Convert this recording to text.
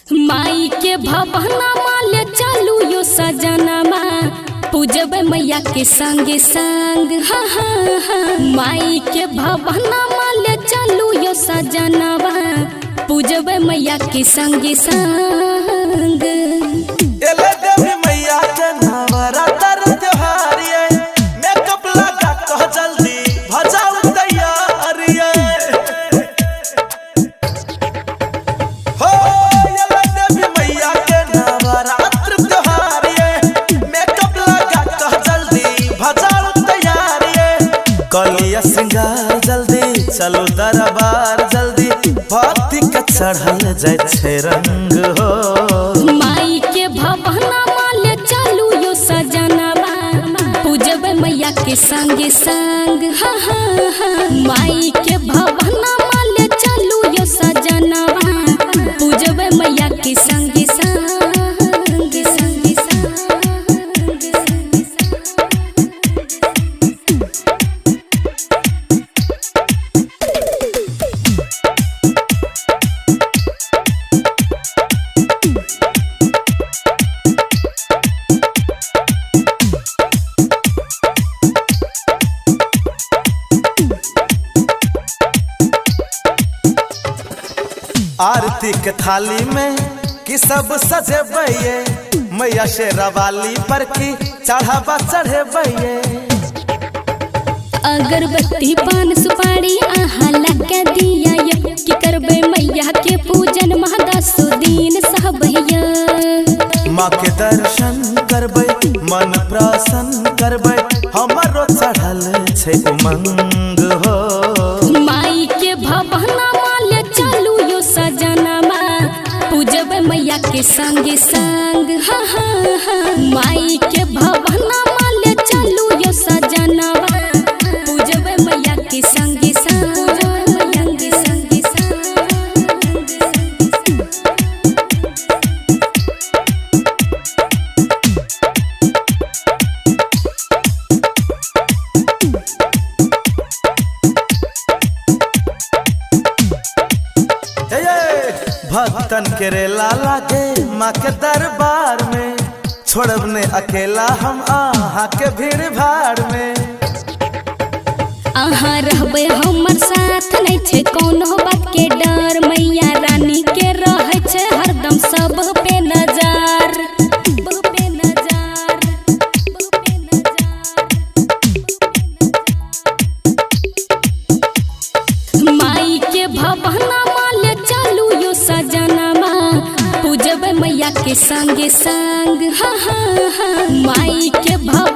माई के भवनमा ले चलू यो सजनमा, पूजब मैया के संगे संग। हाँ हाँ हाँ, माई के भवनमा ले चलू यो सजनवा, पूजब मैया के संगे संग। मैया के नवरात्र त्योहार ये, मेकअप लगा कह जल्दी भजाऊ तैयारी ये। हो ये देवी मैया के नवरात्र त्योहार ये, मेकअप लगा कह जल्दी भजाऊ तैयारी ये। कलिया सिंगार जल्दी चलो दरबार जल्दी, भक्ति का चढ़ल जाय छे रंग हो। माई के भवनमा ले चलू यो सजनवा, पूजब मैया के संगे संग। हाँ हाँ हाँ, माई के भवनमा ले चलू यो सजनवा, पूजब मैया के संगे संग संगे संग। आरती के थाली में कि सब सजे बैये, मैया शेरावाली पर की चढ़ावा चढ़े बैये। अगरबत्ती पान सुपारी आहा लगा दिया यो, कि करबे मैया के पूजन महादसो दिन सहबैया। माँ के दर्शन करबै मन प्रसन्न करबै, हमारो चढ़ल छे उमंग हो। माई के भवनमा ले चलू यो सजनमा, पूजब मैया के संगे संग। हाँ हाँ हाँ, माई के भवनमा ले चलू यो सजनवा, पूजब मैया के संगे संग। मैया के संगे संग। भक्तन के रेला लागे माँ के दरबार में, छोड़ब ने अकेला हम आहा के भीड़ भाड़ में। आहा रहबे हमर साथ नहीं छे कोनो बात के डर, मैया रानी के रहे छे हरदम सब पे नजर। सब पे नजर, सब पे नजर। माई के भवनमा ले चलू यो सजनमा, पूजब मैया के संगे संग। हाँ हाँ हाँ, माई के भव